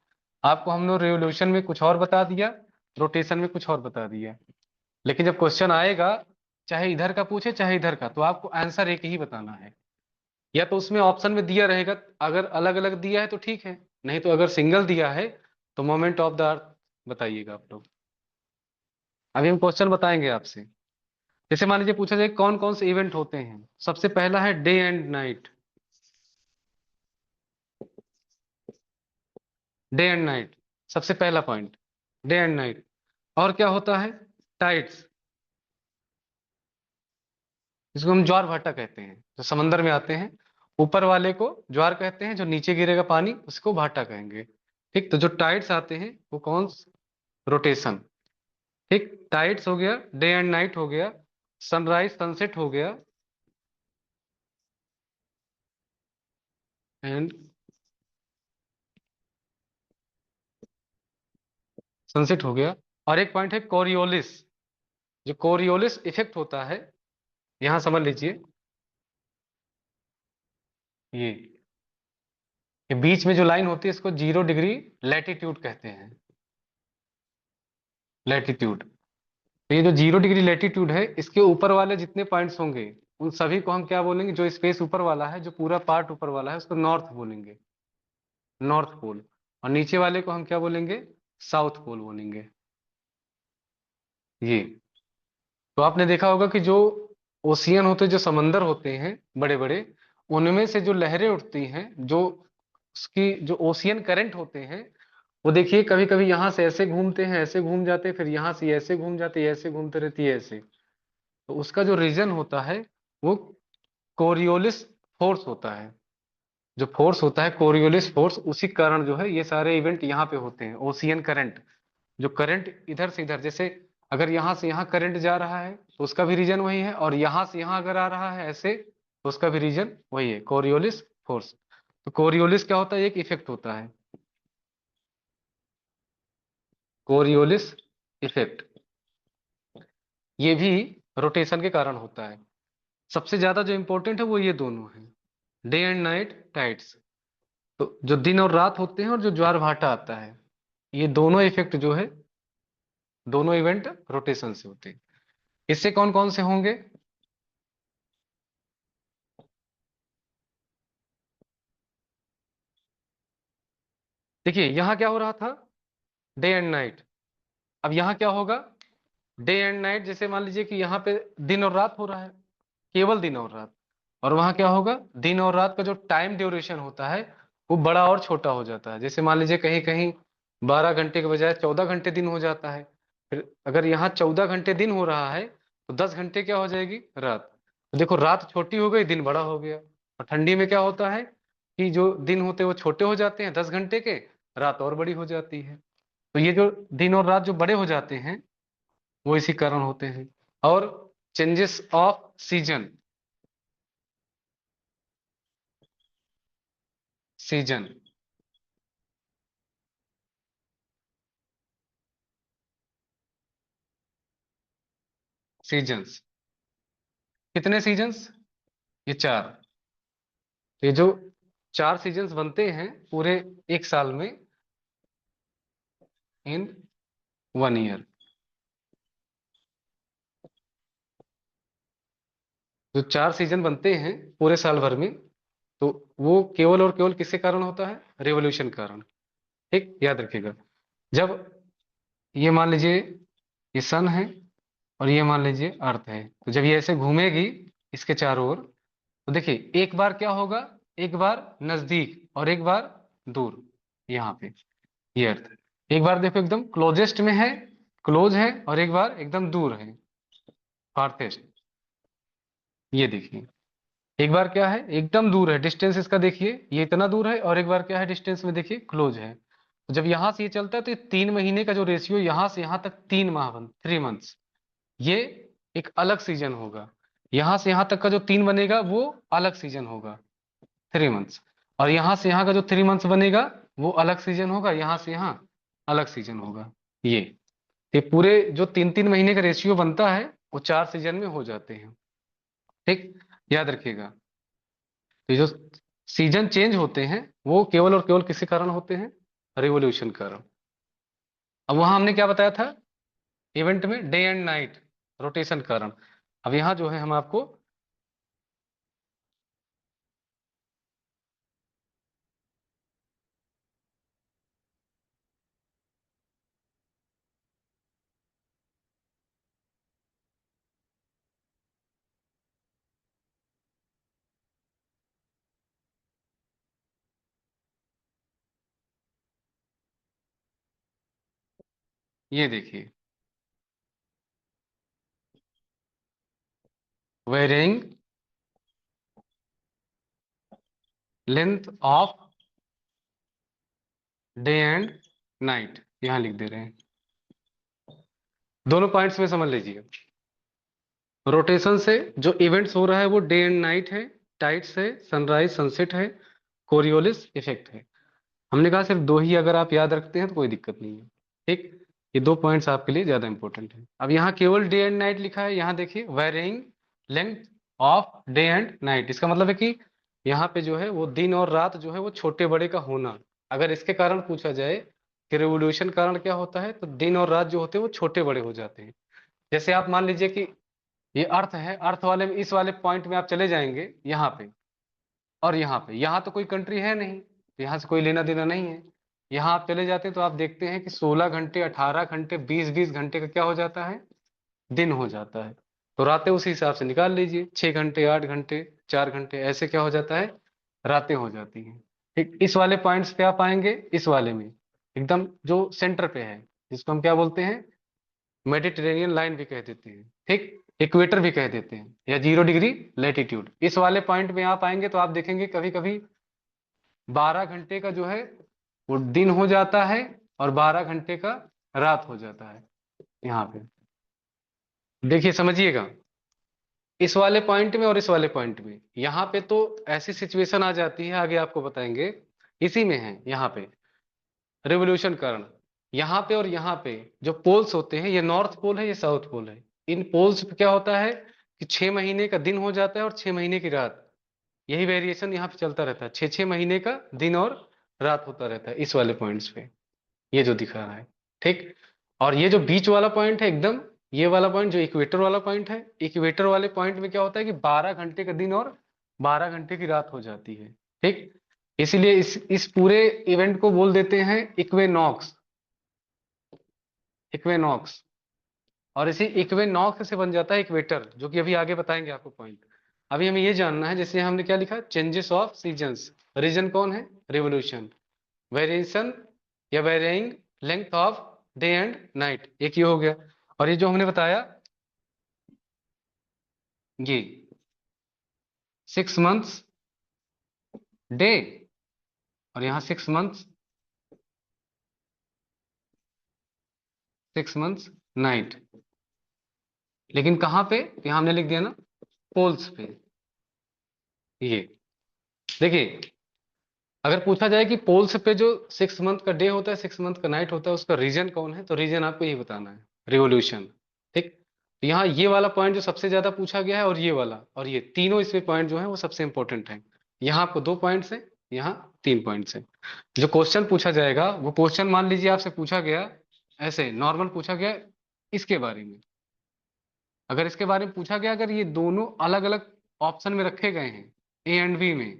[SPEAKER 1] आपको हमने रिवोल्यूशन में कुछ और बता दिया, रोटेशन में कुछ और बता दिया। लेकिन जब क्वेश्चन आएगा, चाहे इधर का पूछे चाहे इधर का, तो आपको आंसर एक ही बताना है। या तो उसमें ऑप्शन में दिया रहेगा, अगर अलग अलग दिया है तो ठीक है, नहीं तो अगर सिंगल दिया है तो मोमेंट ऑफ द अर्थ बताइएगा आप लोग। अभी हम क्वेश्चन बताएंगे आपसे। जैसे मान लीजिए पूछा जाए कौन कौन से इवेंट होते हैं, सबसे पहला है day and night. Day and night, सबसे पहला पॉइंट, डे एंड नाइट। और क्या होता है, टाइड्स, जिसको हम ज्वार भाटा कहते हैं, जो समंदर में आते हैं। ऊपर वाले को ज्वार कहते हैं, जो नीचे गिरेगा पानी उसको भाटा कहेंगे। ठीक। तो जो टाइड्स आते हैं वो कौन, रोटेशन। ठीक। टाइड्स हो गया, डे एंड नाइट हो गया, सनराइज सनसेट हो गया, एंड सनसेट हो गया। और एक पॉइंट है कोरियोलिस, जो कोरियोलिस इफेक्ट होता है, यहां समझ लीजिए, ये ये बीच में जो लाइन होती है इसको 0 डिग्री लैटिट्यूड कहते हैं, लैटिट्यूड। तो ये जो 0 डिग्री लैटिट्यूड है, इसके ऊपर वाले जितने पॉइंट्स होंगे उन सभी को हम क्या बोलेंगे, जो स्पेस ऊपर वाला है, जो पूरा पार्ट ऊपर वाला है उसको नॉर्थ बोलेंगे, नॉर्थ पोल। और नीचे वाले को हम क्या बोलेंगे, साउथ पोल बोलेंगे। ये तो आपने देखा होगा कि जो ओशियन होते, जो समंदर होते हैं बड़े बड़े, उनमें से जो लहरें उठती हैं, जो उसकी जो ओशियन करंट होते हैं, वो देखिए कभी कभी यहाँ से ऐसे घूमते हैं, ऐसे घूम जाते हैं, फिर यहाँ से ऐसे घूम जाते हैं, ऐसे घूमते रहती है ऐसे। तो उसका जो रीजन होता है वो कोरियोलिस फोर्स होता है। जो फोर्स होता है कोरियोलिस फोर्स, उसी कारण जो है ये सारे इवेंट यहाँ पे होते हैं। ओशियन करंट, जो करंट इधर से इधर, जैसे अगर यहाँ से यहाँ करंट जा रहा है तो उसका भी रीजन वही है, और यहाँ से यहाँ अगर आ रहा है ऐसे तो उसका भी रीजन वही है, कोरियोलिस फोर्स। तो कोरियोलिस क्या होता है, एक इफेक्ट होता है, कोरियोलिस इफेक्ट। ये भी रोटेशन के कारण होता है। सबसे ज्यादा जो इंपॉर्टेंट है वो ये दोनों है, डे एंड नाइट टाइड्स। तो जो दिन और रात होते हैं और जो ज्वार भाटा आता है, ये दोनों इफेक्ट जो है, दोनों इवेंट रोटेशन से होते हैं। इससे कौन कौन से होंगे, देखिए यहाँ क्या हो रहा था, डे एंड नाइट। अब यहाँ क्या होगा, डे एंड नाइट, जैसे मान लीजिए कि यहाँ पे दिन और रात हो रहा है, केवल दिन और रात। और वहां क्या होगा, दिन और रात का जो टाइम ड्यूरेशन होता है वो बड़ा और छोटा हो जाता है। जैसे मान लीजिए कहीं कहीं 12 घंटे के बजाय 14 घंटे दिन हो जाता है। फिर अगर यहाँ 14 घंटे दिन हो रहा है तो 10 घंटे क्या हो जाएगी, रात। तो देखो, रात छोटी हो गई, दिन बड़ा हो गया। और ठंडी में क्या होता है कि जो दिन होते हैं वो छोटे हो जाते हैं 10 घंटे के, रात और बड़ी हो जाती है। तो ये जो दिन और रात जो बड़े हो जाते हैं वो इसी कारण होते हैं। और changes off season, season, seasons, कितने सीजन्स, ये चार। ये जो चार सीजन्स बनते हैं पूरे एक साल में, इन 1 ईयर, जो चार सीजन बनते हैं पूरे साल भर में, तो वो केवल और केवल किसके कारण होता है, रेवोल्यूशन कारण। ठीक, याद रखिएगा। जब ये मान लीजिए ये सन है और ये मान लीजिए अर्थ है, तो जब ये ऐसे घूमेगी इसके चारों ओर, तो देखिए एक बार क्या होगा, एक बार नजदीक और एक बार दूर, यहाँ पे ये अर्थ। एक बार देखो एकदम क्लोजेस्ट में है, क्लोज है, और एक बार एकदम दूर है, फारथेस्ट। ये देखिए, एक बार क्या है, एकदम दूर है, डिस्टेंस इसका देखिए ये इतना दूर है, और एक बार क्या है, डिस्टेंस में देखिए क्लोज है। तो जब यहां से ये चलता है तो ये 3 महीने का जो रेशियो यहां से यहां तक 3 माह बन 3 मंथ्स, ये एक अलग सीजन होगा। यहां से यहां तक का जो 3 बनेगा वो अलग सीजन होगा, 3 मंथ्स। और यहां से यहां का जो 3 मंथ्स बनेगा वो अलग सीजन होगा, यहां से यहां अलग सीजन होगा। ये ये पूरे जो 3 3 महीने का रेशियो बनता है वो चार सीजन में हो जाते हैं। ठीक, याद रखिएगा। तो ये जो सीजन चेंज होते हैं वो केवल और केवल किसी कारण होते हैं, रिवोल्यूशन कारण। अब वहां हमने क्या बताया था, इवेंट में डे एंड नाइट रोटेशन कारण। अब यहाँ जो है हम आपको, ये देखिए, varying length of day and night, यहाँ लिख दे रहे हैं। दोनों पॉइंट्स में समझ लीजिए। रोटेशन से जो इवेंट्स हो रहा है वो डे एंड नाइट है, टाइड्स है, सनराइज सनसेट है, कोरियोलिस इफेक्ट है। हमने कहा सिर्फ दो ही अगर आप याद रखते हैं तो कोई दिक्कत नहीं है। ठीक, ये दो पॉइंट्स आपके लिए ज्यादा इंपॉर्टेंट है। अब यहाँ केवल डे एंड नाइट लिखा है, यहाँ देखिए varying length of day and night, इसका मतलब है कि यहाँ पे जो है वो दिन और रात जो है वो छोटे बड़े का होना। अगर इसके कारण पूछा जाए कि रेवोल्यूशन कारण क्या होता है, तो दिन और रात जो होते हैं वो छोटे बड़े हो जाते हैं। जैसे आप मान लीजिए कि ये अर्थ है, अर्थ वाले में इस वाले पॉइंट में आप चले जाएंगे यहाँ पे, और यहाँ पे, यहाँ तो कोई कंट्री है नहीं, तो यहाँ से कोई लेना देना नहीं है। यहाँ आप चले जाते हैं तो आप देखते हैं कि 16 घंटे, 18 घंटे, 20 20 घंटे का क्या हो जाता है, दिन हो जाता है। तो रातें उसी हिसाब से निकाल लीजिए, 6 घंटे, 8 घंटे, 4 घंटे, ऐसे क्या हो जाता है, रातें हो जाती हैं। ठीक, इस वाले पॉइंट्स पे आप आएंगे, इस वाले में एकदम जो सेंटर पे है, जिसको हम क्या बोलते हैं, मेडिटेरेनियन लाइन भी कह देते हैं। ठीक, इक्वेटर भी कह देते हैं, या 0 डिग्री लेटीट्यूड। इस वाले पॉइंट में आप आएंगे तो आप देखेंगे कभी कभी 12 घंटे का जो है वो दिन हो जाता है, और 12 घंटे का रात हो जाता है। यहाँ पे देखिए, समझिएगा, इस वाले पॉइंट में और इस वाले पॉइंट में, यहाँ पे तो ऐसी सिचुएशन आ जाती है, आगे आपको बताएंगे। इसी में है यहाँ पे रिवोल्यूशन कारण। यहाँ पे और यहाँ पे जो पोल्स होते हैं, ये नॉर्थ पोल है, ये साउथ पोल है। इन पोल्स पे क्या होता है कि 6 महीने का दिन हो जाता है और 6 महीने की रात। यही वेरिएशन यहाँ पे चलता रहता है, 6 6 महीने का दिन और रात होता रहता है इस वाले पॉइंट्स पे, ये जो दिखा रहा है। ठीक, और ये जो बीच वाला पॉइंट है एकदम, ये वाला पॉइंट जो इक्वेटर वाला पॉइंट है, इक्वेटर वाले पॉइंट में क्या होता है कि 12 घंटे का दिन और 12 घंटे की रात हो जाती है। ठीक, इसीलिए इस पूरे इवेंट को बोल देते हैं इक्वेनॉक्स। इक्वेनॉक्स। और इसी इक्वेनॉक्स से बन जाता है इक्वेटर, जो कि अभी आगे बताएंगे आपको पॉइंट। अभी हमें ये जानना है, जैसे हमने क्या लिखा, चेंजेस ऑफ सीजन्स। रीजन कौन है, रिवोल्यूशन। वेरिएशन या varying length of day and night, एक ये हो गया। और ये जो हमने बताया, ये 6 मंथ्स डे, और यहाँ 6 मंथ्स नाइट। लेकिन कहाँ पे, यहाँ हमने लिख दिया ना, पोल्स पे। ये देखिए, अगर पूछा जाए कि पोल्स पे जो 6 मंथ का डे होता है, 6 मंथ का नाइट होता है, उसका रीजन कौन है, तो रीजन आपको यही बताना है, रिवोल्यूशन। ठीक। तो यहाँ ये वाला पॉइंट जो सबसे ज्यादा पूछा गया है, और ये वाला, और ये तीनों इसमें पॉइंट जो है वो सबसे इंपॉर्टेंट है। यहाँ आपको 2 पॉइंट्स है, यहाँ 3 पॉइंट्स है। जो क्वेश्चन पूछा जाएगा, वो क्वेश्चन मान लीजिए आपसे पूछा गया, ऐसे नॉर्मल पूछा गया इसके बारे में। अगर इसके बारे में पूछा गया, अगर ये दोनों अलग अलग ऑप्शन में रखे गए हैं, ए एंड बी में,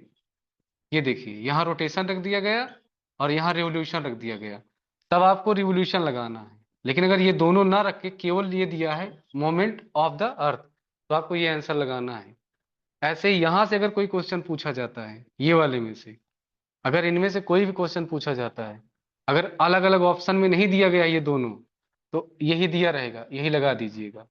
[SPEAKER 1] ये देखिए यहाँ रोटेशन रख दिया गया और यहाँ रिवोल्यूशन रख दिया गया, तब आपको रिवोल्यूशन लगाना है। लेकिन अगर ये दोनों ना रख के केवल ये दिया है मोमेंट ऑफ द अर्थ, तो आपको ये आंसर लगाना है। ऐसे ही यहां से अगर कोई क्वेश्चन पूछा जाता है, ये वाले में से, अगर इनमें से कोई भी क्वेश्चन पूछा जाता है, अगर अलग अलग ऑप्शन में नहीं दिया गया ये दोनों, तो यही दिया रहेगा, यही लगा दीजिएगा।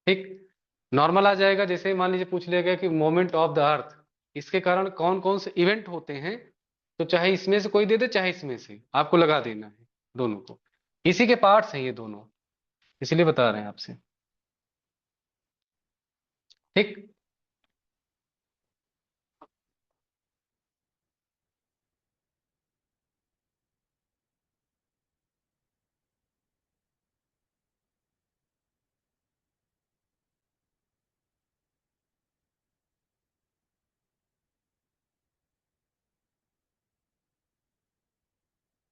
[SPEAKER 1] ठीक। नॉर्मल आ जाएगा, जैसे मान लीजिए पूछ लिया गया कि मोमेंट ऑफ द अर्थ, इसके कारण कौन कौन से इवेंट होते हैं, तो चाहे इसमें से कोई दे दे, चाहे इसमें से, आपको लगा देना है दोनों को। इसी के पार्ट्स हैं ये दोनों, इसलिए बता रहे हैं आपसे। ठीक।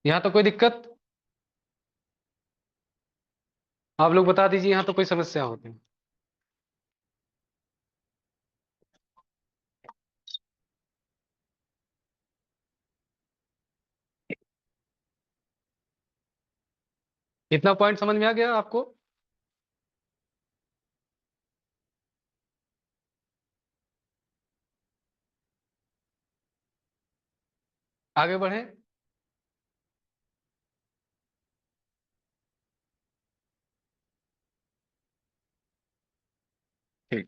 [SPEAKER 1] यहाँ तो कोई दिक्कत, आप लोग बता दीजिए, यहाँ तो कोई समस्या होती है। इतना पॉइंट समझ में आ गया आपको? आगे बढ़े। ठीक।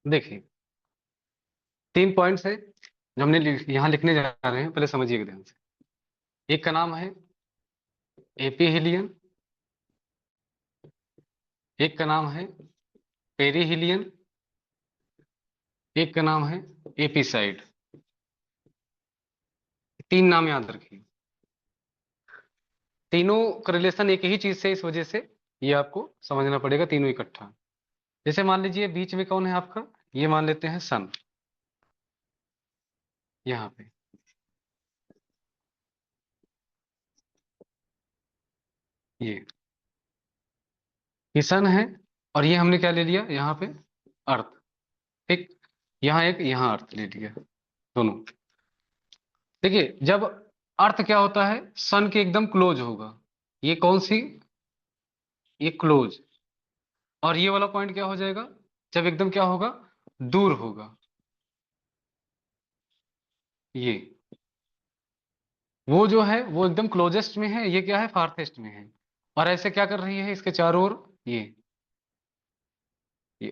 [SPEAKER 1] देखिए, 3 पॉइंट्स है जो हमने यहाँ लिखने जा रहे हैं, पहले समझिएगा ध्यान से। एक का नाम है एपी हिलियन, एक का नाम है पेरी हिलियन, एक का नाम है एपीसाइड। 3 नाम याद रखिए। तीनों का रिलेशन एक ही चीज से, इस वजह से ये आपको समझना पड़ेगा तीनों इकट्ठा। जैसे मान लीजिए बीच में कौन है आपका, ये मान लेते हैं सन, यहाँ पे ये सन है। और ये हमने क्या ले लिया यहाँ पे, अर्थ। ठीक, यहाँ एक, यहाँ अर्थ ले लिया, दोनों। देखिए जब अर्थ क्या होता है, सन के एकदम क्लोज होगा, ये कौन सी, ये क्लोज। और ये वाला पॉइंट क्या हो जाएगा, जब एकदम क्या होगा, दूर होगा, ये। वो जो है वो एकदम क्लोजेस्ट में है, ये क्या है, फार्थेस्ट में है। और ऐसे क्या कर रही है, इसके चारों ओर ये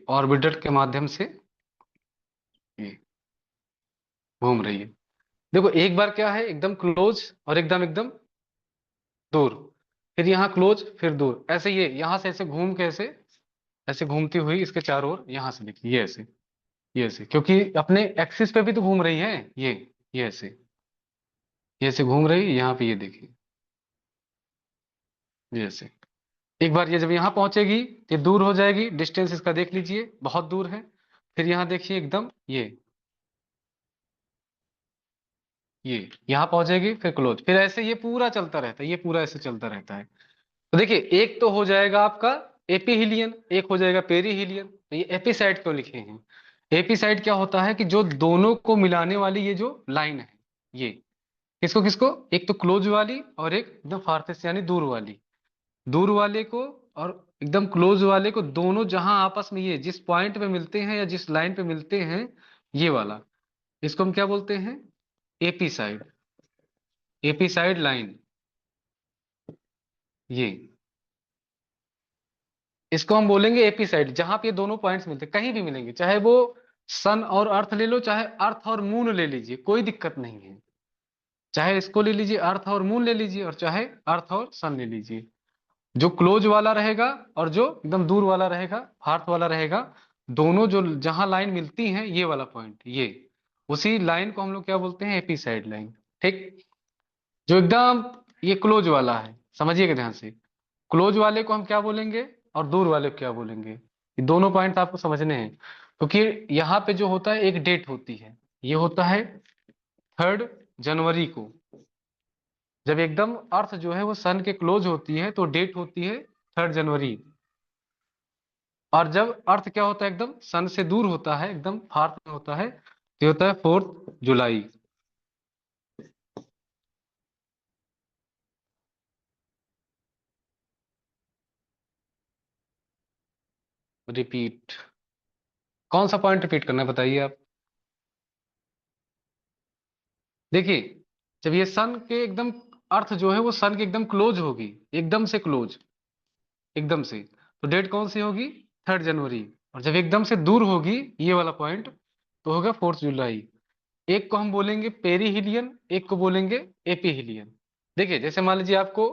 [SPEAKER 1] ऑर्बिटर के माध्यम से ये घूम रही है। देखो एक बार क्या है, एकदम क्लोज और एकदम एकदम दूर, फिर यहाँ क्लोज फिर दूर, ऐसे ये यहाँ से ऐसे घूम के ऐसे घूमती हुई इसके चारों ओर, यहाँ से देखिए ये ऐसे, क्योंकि अपने एक्सिस पे भी तो घूम रही है ये ऐसे, ये ऐसे घूम रही है, यहाँ पे ये देखिए, ये ऐसे। एक बार ये जब यहाँ पहुंचेगी, ये दूर हो जाएगी, डिस्टेंस इसका देख लीजिए बहुत दूर है। फिर यहाँ देखिए एकदम ये यहाँ पहुंचेगी, फिर क्लोज, फिर ऐसे ये पूरा चलता रहता है, ये पूरा ऐसे चलता रहता है। तो देखिए एक तो हो जाएगा आपका एपीहिलियन, एक हो जाएगा पेरीहिलियन। तो ये एपिसाइड क्यों लिखे हैं, एपिसाइड क्या होता है कि जो दोनों को मिलाने वाली ये जो लाइन है, ये किसको किसको, एक तो क्लोज वाली और एक एकदम फारथेस्ट यानी दूर वाली, दूर वाले को और एकदम क्लोज वाले को, दोनों जहां आपस में ये जिस पॉइंट पे मिलते हैं या जिस लाइन पे मिलते हैं, ये वाला, इसको हम क्या बोलते हैं, AP side, AP side line, ये इसको हम बोलेंगे एपी साइड। जहां पे ये दोनों पॉइंट्स मिलते हैं, कहीं भी मिलेंगे, चाहे वो सन और अर्थ ले लो, चाहे अर्थ और मून ले लीजिए, कोई दिक्कत नहीं है। चाहे इसको ले लीजिए, अर्थ और मून ले लीजिए, और चाहे अर्थ और सन ले लीजिए, जो क्लोज वाला रहेगा और जो एकदम दूर वाला रहेगा, फार्थ वाला रहेगा, दोनों जो जहां लाइन मिलती हैं, ये वाला पॉइंट, ये उसी लाइन को हम लोग क्या बोलते हैं, एपी साइड लाइन। ठीक, जो एकदम ये क्लोज वाला है, समझिएगा ध्यान से, क्लोज वाले को हम क्या बोलेंगे और दूर वाले को क्या बोलेंगे, ये दोनों पॉइंट आपको समझने हैं। क्योंकि यहाँ पे जो होता है एक डेट होती है, ये होता है 3 जनवरी को, जब एकदम अर्थ जो है वो सन के क्लोज होती है, तो डेट होती है 3 जनवरी। और जब अर्थ क्या होता है, एकदम सन से दूर होता है, एकदम फार में होता है, तो ये होता है 4 जुलाई। रिपीट, कौन सा पॉइंट रिपीट करना है बताइए आप। देखिए जब ये सन के एकदम, अर्थ जो है वो सन के एकदम क्लोज होगी, एकदम से क्लोज, एकदम से, तो डेट कौन सी होगी, 3 जनवरी। और जब एकदम से दूर होगी, ये वाला पॉइंट, तो होगा 4 जुलाई। एक को हम बोलेंगे पेरीहिलियन, एक को बोलेंगे एपीहिलियन। देखिए जैसे मान लीजिए आपको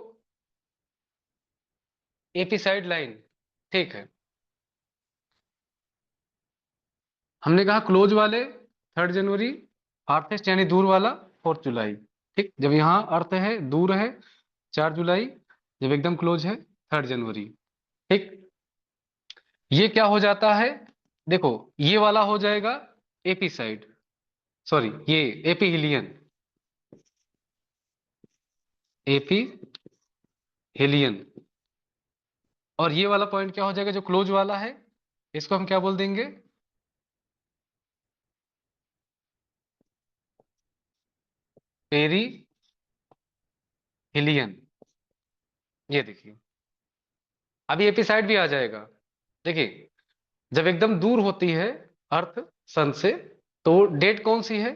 [SPEAKER 1] एपी साइड लाइन, ठीक है, हमने कहा क्लोज वाले 3 जनवरी, फार्थेस्ट यानी दूर वाला 4 जुलाई। ठीक, जब यहाँ अर्थ है दूर है 4 जुलाई, जब एकदम क्लोज है 3 जनवरी। ठीक, ये क्या हो जाता है, देखो ये वाला हो जाएगा एपी साइड, सॉरी ये एपीहिलियन, एपी हेलियन। और ये वाला पॉइंट क्या हो जाएगा, जो क्लोज वाला है, इसको हम क्या बोल देंगे, पेरी हिलियन। ये देखिए अभी एपिसाइड भी आ जाएगा। देखिए जब एकदम दूर होती है अर्थ सन से, तो डेट कौन सी है,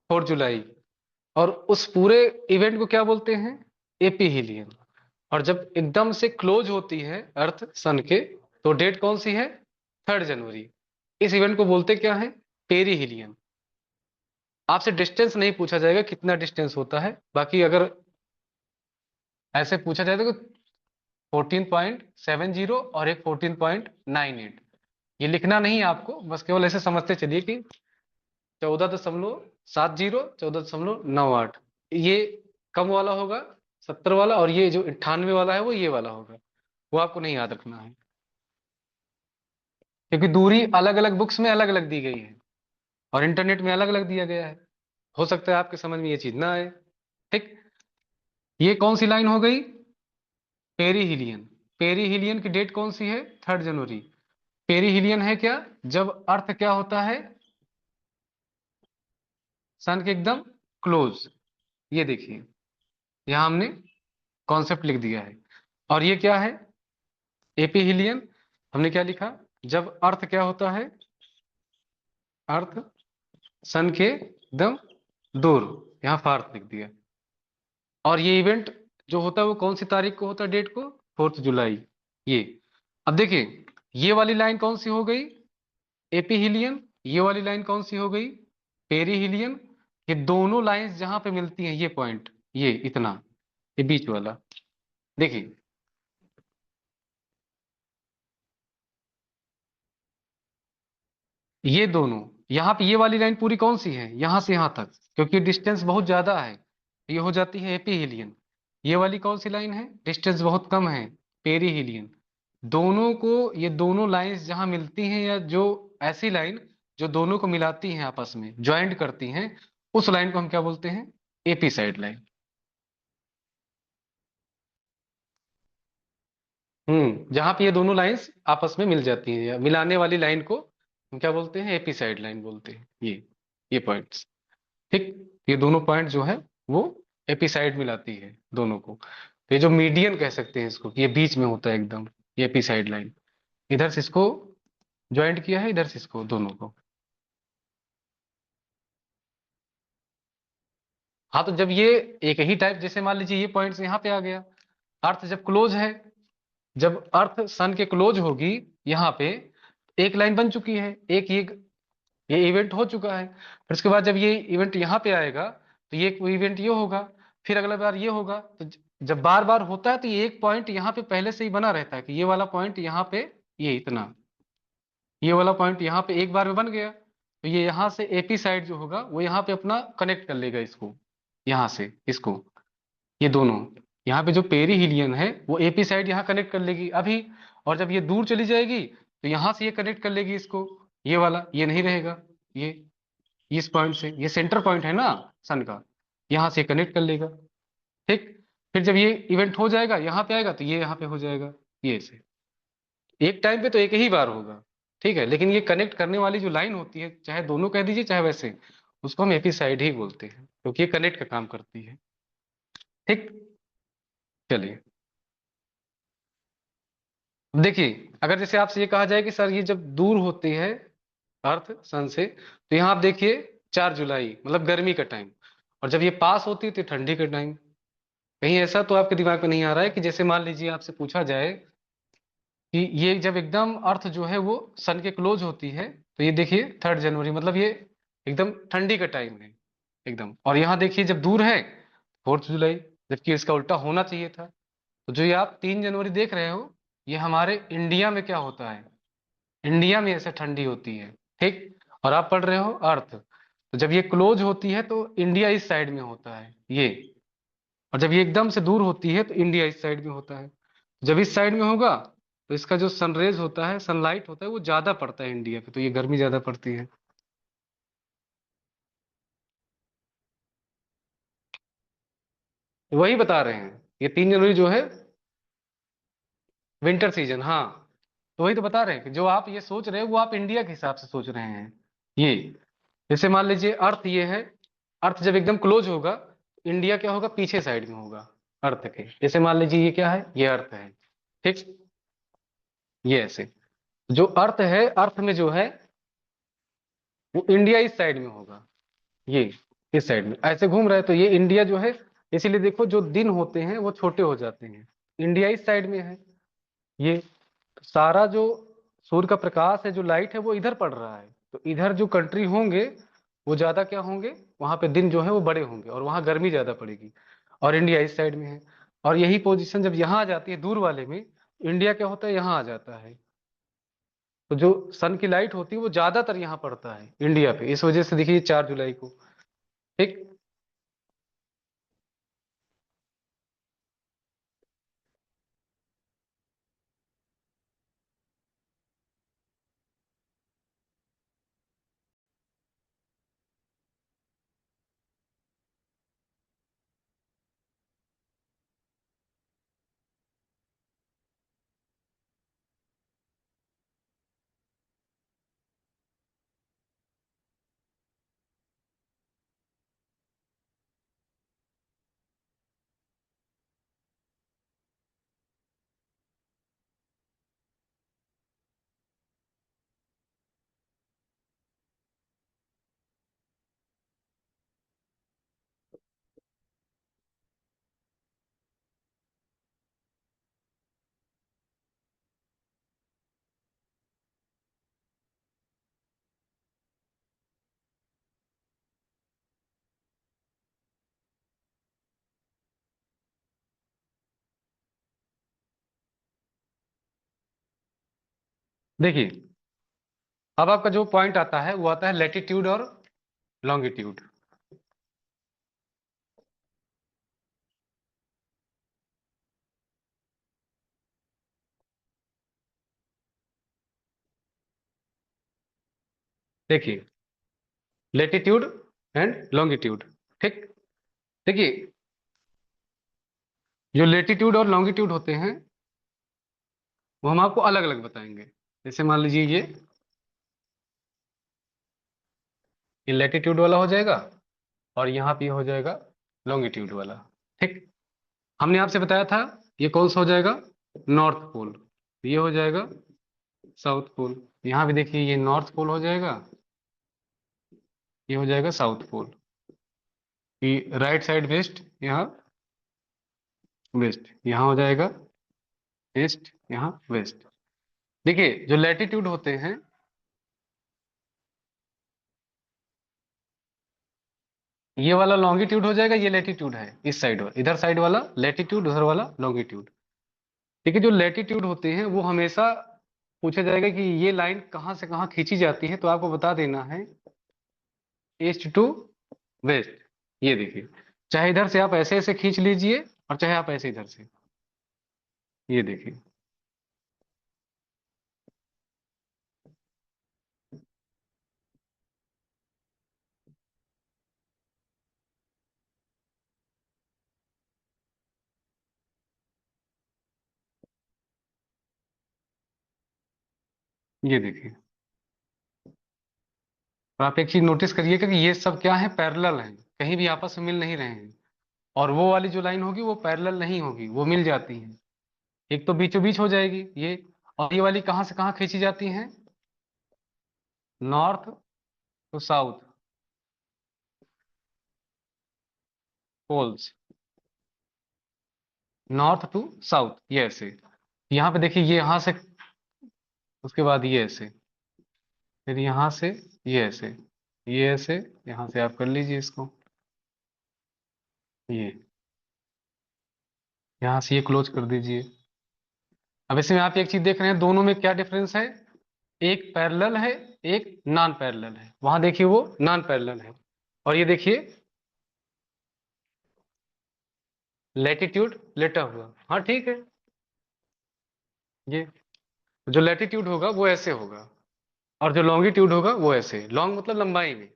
[SPEAKER 1] 4 जुलाई। और उस पूरे इवेंट को क्या बोलते हैं, एपी हिलियन। और जब एकदम से क्लोज होती है अर्थ सन के, तो डेट कौन सी है, 3 जनवरी। इस इवेंट को बोलते क्या है, पेरी हिलियन। आपसे डिस्टेंस नहीं पूछा जाएगा कितना डिस्टेंस होता है, बाकी अगर ऐसे पूछा जाए तो 14.70 और एक 14.98, ये लिखना नहीं है आपको, बस केवल ऐसे समझते चलिए कि 14.70, 14.98, ये कम वाला होगा, 70 वाला, और ये जो 98 वाला है वो ये वाला होगा, वो आपको नहीं याद रखना है, क्योंकि दूरी अलग अलग बुक्स में अलग अलग दी गई है और इंटरनेट में अलग अलग दिया गया है। हो सकता है आपके समझ में ये चीज ना आए। ठीक, ये कौन सी लाइन हो गई, पेरीहिलियन। पेरीहिलियन की डेट कौन सी है, 3 जनवरी। पेरीहिलियन है क्या? जब अर्थ क्या होता है, सन के एकदम क्लोज। ये देखिए, यहां हमने कॉन्सेप्ट लिख दिया है। और ये क्या है, एपीहिलियन। हमने क्या लिखा, जब अर्थ क्या होता है, अर्थ सन के एकदम दूर, यहां फार लिख दिया। और ये इवेंट जो होता है वो कौन सी तारीख को होता है, डेट को, 4 जुलाई। ये, अब देखिए, ये वाली लाइन कौन सी हो गई, एपीहिलियन। ये वाली लाइन कौन सी हो गई, पेरीहिलियन। ये दोनों लाइंस जहां पे मिलती हैं, ये पॉइंट, ये इतना, ये बीच वाला, देखिए, ये दोनों, यहाँ पे ये वाली लाइन पूरी कौन सी है, यहां से यहां तक, क्योंकि डिस्टेंस बहुत ज्यादा है, ये हो जाती है एपीहिलियन। ये वाली कौन सी लाइन है, डिस्टेंस बहुत कम है, पेरीहिलियन। दोनों को, ये दोनों लाइंस जहां मिलती हैं, या जो ऐसी लाइन जो दोनों को मिलाती हैं, आपस में ज्वाइंट करती हैं, उस लाइन को हम क्या बोलते हैं, एपी साइड लाइन। जहां पे ये दोनों लाइंस आपस में मिल जाती हैं, या मिलाने वाली लाइन को हम क्या बोलते हैं, एपी साइड लाइन बोलते हैं। ये पॉइंट्स, ठीक। ये दोनों पॉइंट जो है वो एपिसाइड मिलाती है दोनों को। तो ये जो मीडियन कह सकते हैं इसको, कि ये बीच में होता है एकदम, ये एपिसाइड लाइन, इधर से इसको ज्वाइंट किया है, इधर से इसको, दोनों को। हाँ, तो जब ये एक ही टाइप, जैसे मान लीजिए ये पॉइंट्स यहाँ पे आ गया, अर्थ जब क्लोज है, जब अर्थ सन के क्लोज होगी, यहाँ पे एक लाइन बन चुकी है, एक ये इवेंट हो चुका है। फिर उसके बाद जब ये इवेंट यहाँ पे आएगा, तो ये इवेंट ये होगा, फिर अगला बार ये होगा। तो जब बार बार होता है, तो ये एक पॉइंट यहाँ पे पहले से ही बना रहता है, कि ये वाला पॉइंट यहाँ पे, ये इतना, ये वाला पॉइंट यहाँ पे एक बार में बन गया, तो ये यहाँ से एपी साइड जो होगा वो यहाँ पे अपना कनेक्ट कर लेगा इसको, यहाँ से इसको, ये दोनों, यहाँ पे जो पेरी हिलियन है वो एपी साइड यहाँ कनेक्ट कर लेगी अभी। और जब ये दूर चली जाएगी, तो यहाँ से ये कनेक्ट कर लेगी इसको, ये वाला, ये नहीं रहेगा, ये इस पॉइंट से, ये सेंटर पॉइंट है ना सन का, यहां से कनेक्ट कर लेगा, ठीक। फिर जब ये इवेंट हो जाएगा, यहाँ पे आएगा, तो ये यहाँ पे हो जाएगा, ये ऐसे, एक टाइम पे तो एक ही बार होगा, ठीक है। लेकिन ये कनेक्ट करने वाली जो लाइन होती है, चाहे दोनों कह दीजिए चाहे वैसे, उसको हम एपीसाइड ही बोलते हैं, क्योंकि ये कनेक्ट का काम करती है, ठीक। चलिए, अब देखिए, अगर जैसे आपसे ये कहा जाए कि सर ये जब दूर होती है अर्थ सन से, तो यहाँ आप देखिए 4 जुलाई, मतलब गर्मी का टाइम, और जब ये पास होती है तो ठंडी का टाइम। कहीं ऐसा तो आपके दिमाग में नहीं आ रहा है कि जैसे मान लीजिए आपसे पूछा जाए कि ये जब एकदम अर्थ जो है वो सन के क्लोज होती है, तो ये देखिए 3 जनवरी, मतलब ये एकदम ठंडी का टाइम है एकदम। और यहाँ देखिए जब दूर है, 4 जुलाई, जबकि इसका उल्टा होना चाहिए था। तो जो ये आप 3 जनवरी देख रहे हो, ये हमारे इंडिया में क्या होता है, इंडिया में ऐसे ठंडी होती है, ठीक। और आप पढ़ रहे हो अर्थ, तो जब ये क्लोज होती है तो इंडिया इस साइड में होता है ये, और जब ये एकदम से दूर होती है तो इंडिया इस साइड में होता है। जब इस साइड में होगा, तो इसका जो सनरेज होता है, सनलाइट होता है, वो ज्यादा पड़ता है इंडिया पे, तो ये गर्मी ज्यादा पड़ती है। वही बता रहे हैं, ये 3 जनवरी जो है विंटर सीजन, हाँ। तो वही तो बता रहे हैं कि जो आप ये सोच रहे हो वो आप इंडिया के हिसाब से सोच रहे हैं। ये, जैसे मान लीजिए अर्थ ये है, अर्थ जब एकदम क्लोज होगा, इंडिया क्या होगा, पीछे साइड में होगा अर्थ के। जैसे मान लीजिए ये क्या है, ये अर्थ है, ठीक। ये ऐसे, जो अर्थ है, अर्थ में जो है वो इंडिया इस साइड में होगा, ये इस साइड में ऐसे घूम रहा है, तो ये इंडिया जो है, इसीलिए देखो जो दिन होते हैं वो छोटे हो जाते हैं, इंडिया इस साइड में है। ये सारा जो सूर्य का प्रकाश है, जो लाइट है, वो इधर पड़ रहा है, तो इधर जो कंट्री होंगे वो ज्यादा क्या होंगे, वहां पे दिन जो है वो बड़े होंगे, और वहां गर्मी ज्यादा पड़ेगी, और इंडिया इस साइड में है। और यही पोजीशन जब यहाँ आ जाती है दूर वाले में, इंडिया क्या होता है, यहाँ आ जाता है। तो जो सन की लाइट होती है वो ज्यादातर यहाँ पड़ता है इंडिया पे, इस वजह से देखिए 4 जुलाई को, ठीक। देखिए, अब आपका जो पॉइंट आता है वो आता है लैटिट्यूड और लॉन्गिट्यूड। देखिए, लैटिट्यूड एंड लॉन्गिट्यूड। ठीक। देखिए, जो लेटीट्यूड और लॉन्गिट्यूड होते हैं वो हम आपको अलग अलग बताएंगे। जैसे मान लीजिए ये लेटीट्यूड वाला हो जाएगा और यहाँ पे हो जाएगा लॉन्गिट्यूड वाला। ठीक। हमने आपसे बताया था ये कौन सा हो जाएगा, नॉर्थ पोल। ये हो जाएगा साउथ पोल। यहाँ भी देखिए ये नॉर्थ पोल हो जाएगा, ये हो जाएगा साउथ पोल। ये राइट साइड वेस्ट, यहाँ वेस्ट, यहाँ हो जाएगा ईस्ट, यहाँ वेस्ट। देखिए जो लैटिट्यूड होते हैं, ये वाला लॉन्गिट्यूड हो जाएगा, ये लैटिट्यूड है इस साइड वाला, इधर साइड वाला लैटिट्यूड, उधर वाला लॉन्गिट्यूड। ठीक है। जो लैटिट्यूड होते हैं वो हमेशा पूछा जाएगा कि ये लाइन कहाँ से कहाँ खींची जाती है, तो आपको बता देना है ईस्ट टू वेस्ट। ये देखिए, चाहे इधर से आप ऐसे ऐसे खींच लीजिए और चाहे आप ऐसे इधर से, ये देखिए। ये देखिए, और आप एक चीज नोटिस करिएगा कि ये सब क्या है, पैरेलल हैं, कहीं भी आपस में मिल नहीं रहे हैं। और वो वाली जो लाइन होगी वो पैरेलल नहीं होगी, वो मिल जाती है। एक तो बीचों बीच हो जाएगी ये, और ये वाली कहाँ से कहाँ खींची जाती है, north to south poles, north to south, ये ऐसे। यहाँ पे देखिए ये यहाँ से, उसके बाद ये ऐसे, फिर यहाँ से ये ऐसे, ये ऐसे, यहाँ से आप कर लीजिए इसको, ये यहाँ से ये क्लोज कर दीजिए। अब इसमें आप एक चीज देख रहे हैं, दोनों में क्या डिफरेंस है, एक पैरेलल है, एक नॉन पैरेलल है। वहां देखिए वो नॉन पैरेलल है, और ये देखिए लैटिट्यूड लेटा हुआ। हाँ ठीक है। ये जो लैटिट्यूड होगा वो ऐसे होगा, और जो लॉन्गिट्यूड होगा वो ऐसे, लॉन्ग मतलब लंबाई में।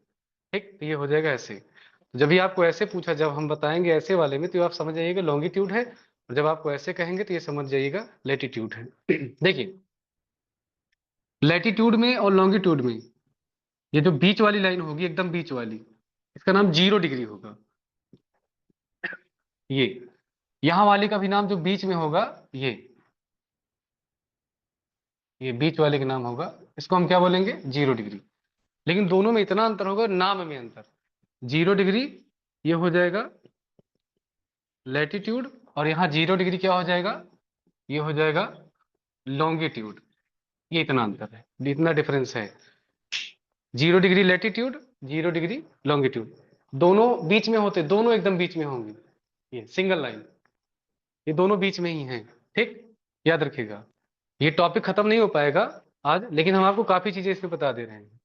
[SPEAKER 1] ठीक, तो ये हो जाएगा ऐसे। तो जब भी आपको ऐसे पूछा, जब हम बताएंगे ऐसे वाले में, तो आप समझ जाइएगा लॉन्गिट्यूड है, और जब आपको ऐसे कहेंगे तो ये समझ जाइएगा लेटीट्यूड है। देखिए, लैटिट्यूड में और लॉन्गिट्यूड में ये जो बीच वाली लाइन होगी, एकदम बीच वाली, इसका नाम 0 डिग्री होगा। ये यहाँ वाले का भी नाम जो बीच में होगा, ये बीच वाले का नाम होगा, इसको हम क्या बोलेंगे, 0 डिग्री। लेकिन दोनों में इतना अंतर होगा, नाम में अंतर। 0 डिग्री ये हो जाएगा लैटिट्यूड, और यहाँ 0 डिग्री क्या हो जाएगा, ये हो जाएगा लॉन्गिट्यूड। ये इतना अंतर है, इतना डिफरेंस है। 0 डिग्री लैटिट्यूड, 0 डिग्री लॉन्गिट्यूड। दोनों बीच में होते, दोनों एकदम बीच में होंगे। ये सिंगल लाइन, ये दोनों बीच में ही हैं। ठीक, याद रखिएगा। ये टॉपिक खत्म नहीं हो पाएगा आज, लेकिन हम आपको काफी चीजें इसमें बता दे रहे हैं।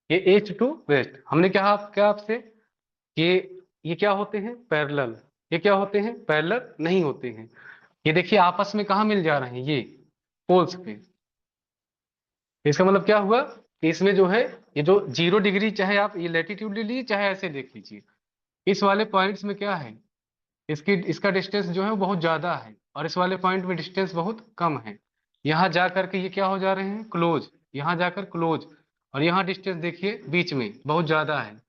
[SPEAKER 1] ये ईस्ट टू वेस्ट हमने क्या क्या आपसे, कि ये क्या होते हैं, पैरेलल। ये क्या होते हैं, पैरेलल नहीं होते हैं। ये देखिए आपस में कहाँ मिल जा रहे हैं, ये पोल्स पे। इसका मतलब क्या हुआ कि इसमें जो है, ये जो 0 डिग्री, चाहे आप ये लैटिट्यूड ले लीजिए चाहे ऐसे देख लीजिए, इस वाले पॉइंट्स में क्या है, इसकी इसका डिस्टेंस जो है वो बहुत ज्यादा है, और इस वाले पॉइंट में डिस्टेंस बहुत कम है। यहाँ जा करके ये क्या हो जा रहे हैं, क्लोज, यहाँ जाकर क्लोज, और यहाँ डिस्टेंस देखिए बीच में बहुत ज्यादा है।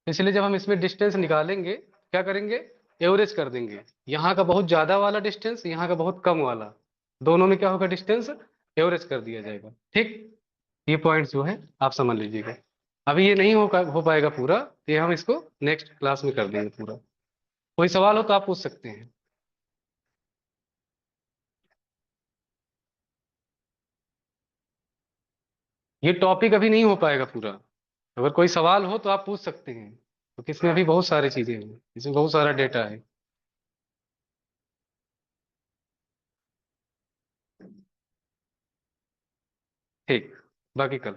[SPEAKER 1] इसलिए जब हम इसमें डिस्टेंस निकालेंगे, क्या करेंगे, एवरेज कर देंगे। यहाँ का बहुत ज्यादा वाला डिस्टेंस, यहाँ का बहुत कम वाला, दोनों में क्या होगा, डिस्टेंस एवरेज कर दिया जाएगा। ठीक, ये पॉइंट जो है आप समझ लीजिएगा। अभी ये नहीं हो पाएगा पूरा, तो ये हम इसको नेक्स्ट क्लास में कर देंगे पूरा। कोई सवाल हो तो आप पूछ सकते हैं। ये टॉपिक अभी नहीं हो पाएगा पूरा, अगर कोई सवाल हो तो आप पूछ सकते हैं, क्योंकि इसमें अभी बहुत सारी चीजें हैं, इसमें बहुत सारा डेटा है। ठीक, बाकी कल।